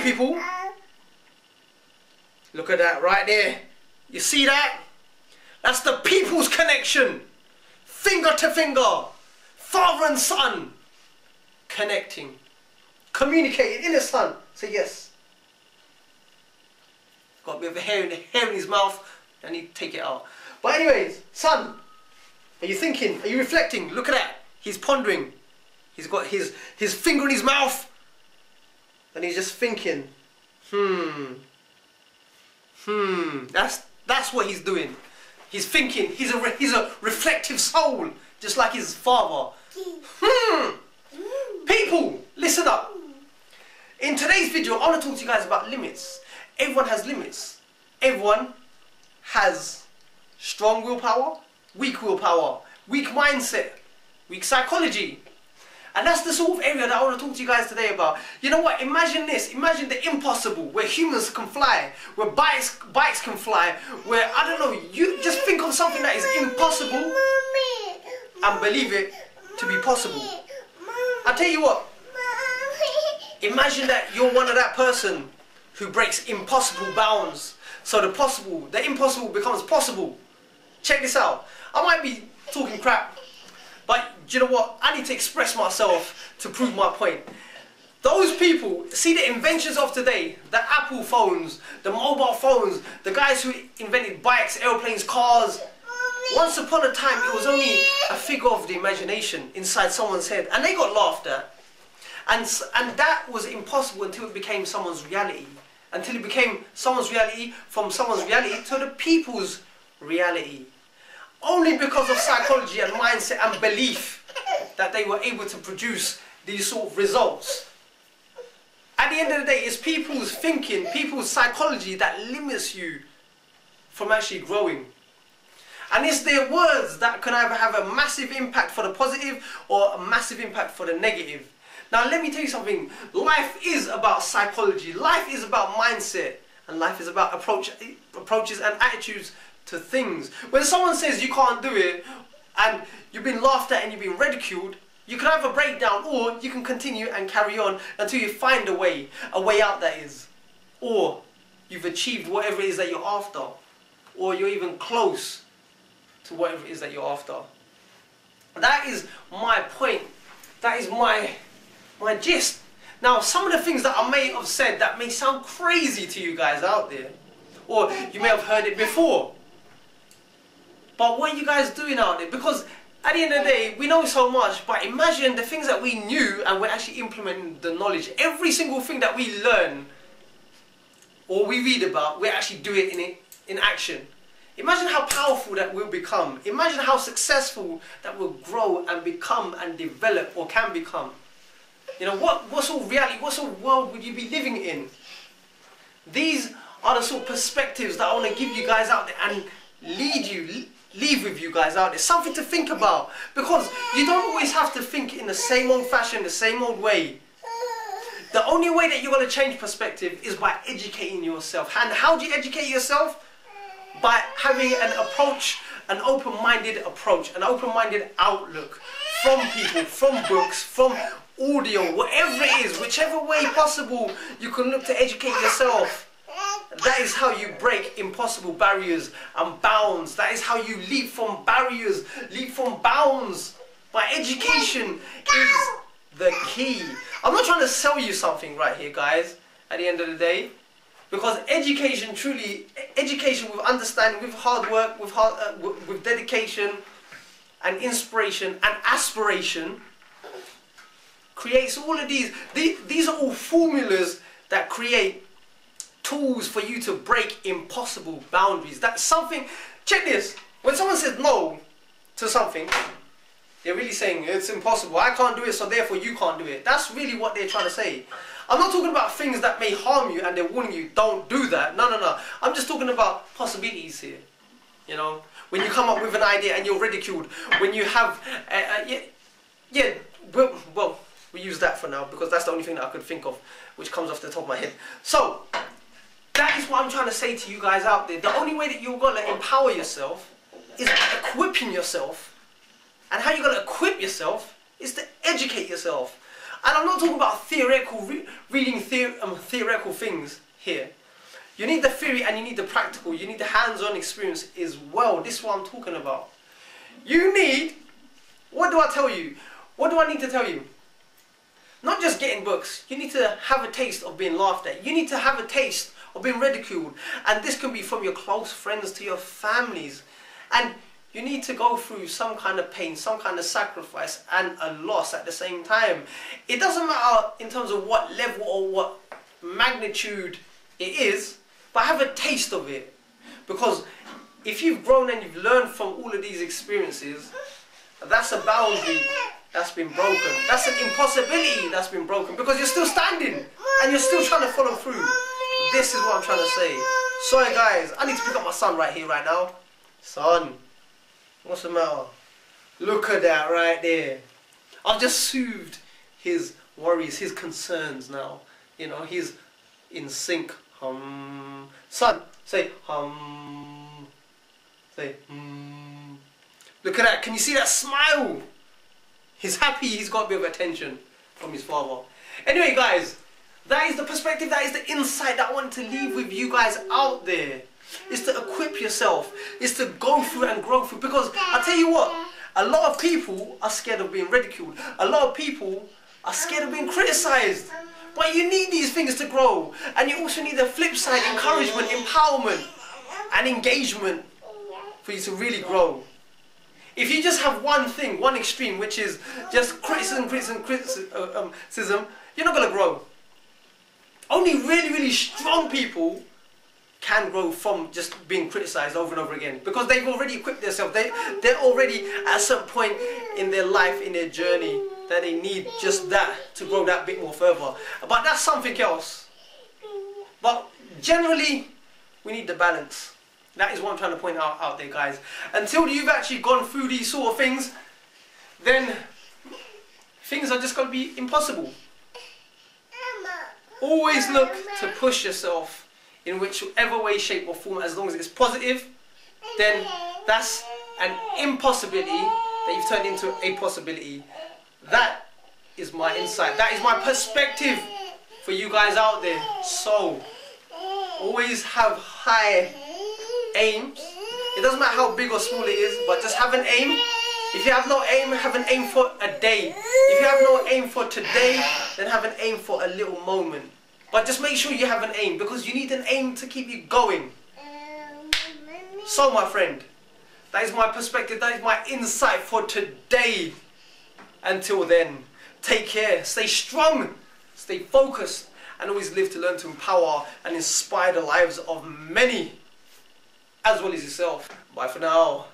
Okay, people. Look at that right there. You see that? That's the people's connection. Finger to finger. Father and son. Connecting. Communicating in the sun. Say yes. Got a bit of hair in his mouth. I need to take it out. But anyways, son. Are you thinking? Are you reflecting? Look at that. He's pondering. He's got his finger in his mouth. And he's just thinking. That's what he's doing. He's thinking. He's a reflective soul, just like his father. People, listen up. In today's video, I want to talk to you guys about limits. Everyone has limits. Everyone has strong willpower, weak willpower, weak mindset, weak psychology. And that's the sort of area that I want to talk to you guys today about. You know what? Imagine this. Imagine the impossible, where humans can fly, where bikes can fly, where, I don't know, you just think of something that is impossible and believe it to be possible. I'll tell you what. Imagine that you're one of that person who breaks impossible bounds. So the impossible becomes possible. Check this out. I might be talking crap, but you know what? I need to express myself to prove my point. Those people, see the inventions of today, the Apple phones, the mobile phones, the guys who invented bikes, airplanes, cars. Once upon a time, it was only a figure of the imagination inside someone's head, and they got laughed at. And that was impossible until it became someone's reality. Until it became someone's reality, from someone's reality to the people's reality. Only because of psychology and mindset and belief that they were able to produce these sort of results. At the end of the day, it's people's thinking, people's psychology that limits you from actually growing. And it's their words that can either have a massive impact for the positive or a massive impact for the negative. Now let me tell you something. Life is about psychology. Life is about mindset. And life is about approaches and attitudes to things. When someone says you can't do it and you've been laughed at and you've been ridiculed, you can have a breakdown, or you can continue and carry on until you find a way out, that is. Or you've achieved whatever it is that you're after. Or you're even close to whatever it is that you're after. That is my point. That is my gist. Now, some of the things that I may have said that may sound crazy to you guys out there, or you may have heard it before. But what are you guys doing out there? Because at the end of the day, we know so much, but imagine the things that we knew and we're actually implementing the knowledge. Every single thing that we learn or we read about, we actually do it in action. Imagine how powerful that will become. Imagine how successful that will grow and become and develop or can become. You know, what sort of reality, what sort of world would you be living in? These are the sort of perspectives that I want to give you guys out there and leave with you guys out there. Something to think about. Because you don't always have to think in the same old fashion, the same old way. The only way that you're going to change perspective is by educating yourself. And how do you educate yourself? By having an approach, an open-minded approach, an open-minded outlook from people, from books, from audio, whatever it is, whichever way possible you can look to educate yourself. That is how you break impossible barriers and bounds. That is how you leap from barriers, leap from bounds. But education is the key. I'm not trying to sell you something right here, guys, at the end of the day. Because education, truly, education with understanding, with hard work, with dedication and inspiration and aspiration, creates all of these. These are all formulas that create tools for you to break impossible boundaries. That's something, check this, when someone says no to something, they're really saying it's impossible, I can't do it, so therefore you can't do it. That's really what they're trying to say. I'm not talking about things that may harm you and they're warning you, don't do that. No, no, no. I'm just talking about possibilities here. You know, when you come up with an idea and you're ridiculed, when you have, well, we use that for now because that's the only thing that I could think of which comes off the top of my head. So, that is what I'm trying to say to you guys out there. The only way that you're going to empower yourself is equipping yourself. And how you're going to equip yourself is to educate yourself. And I'm not talking about theoretical, reading theoretical things here. You need the theory and you need the practical. You need the hands-on experience as well. This is what I'm talking about. You need, what do I tell you? What do I need to tell you? Not just getting books. You need to have a taste of being laughed at. You need to have a taste of being ridiculed. And this can be from your close friends to your families. And you need to go through some kind of pain, some kind of sacrifice and a loss at the same time. It doesn't matter in terms of what level or what magnitude it is, but have a taste of it. Because if you've grown and you've learned from all of these experiences, that's a boundary that's been broken. That's an impossibility that's been broken because you're still standing and you're still trying to follow through. This is what I'm trying to say. Sorry guys, I need to pick up my son right here, right now. Son, what's the matter? Look at that right there. I've just soothed his worries, his concerns now. You know, he's in sync. Son, say Say Look at that. Can you see that smile? He's happy. He's got a bit of attention from his father. Anyway, guys, that is the perspective. That is the insight that I want to leave with you guys out there. Is to equip yourself. Is to go through and grow through. Because I tell you what, a lot of people are scared of being ridiculed. A lot of people are scared of being criticized. But you need these things to grow. And you also need the flip side, encouragement, empowerment, and engagement for you to really grow. If you just have one thing, one extreme, which is just criticism, you're not going to grow. Only really, really strong people can grow from just being criticized over and over again. Because they've already equipped themselves. They're already at a certain point in their life, in their journey, that they need just that to grow that bit more further. But that's something else. But generally, we need the balance. That is what I'm trying to point out there, guys. Until you've actually gone through these sort of things, then things are just going to be impossible. Always look to push yourself in whichever way, shape or form, as long as it's positive, then that's an impossibility that you've turned into a possibility. That is my insight. That is my perspective for you guys out there. So, always have high aims. It doesn't matter how big or small it is, but just have an aim. If you have no aim, have an aim for a day. If you have no aim for today, then have an aim for a little moment. But just make sure you have an aim, because you need an aim to keep you going. So my friend, that is my perspective, that is my insight for today. Until then, take care, stay strong, stay focused, and always live to learn to empower and inspire the lives of many, as well as yourself. Bye for now.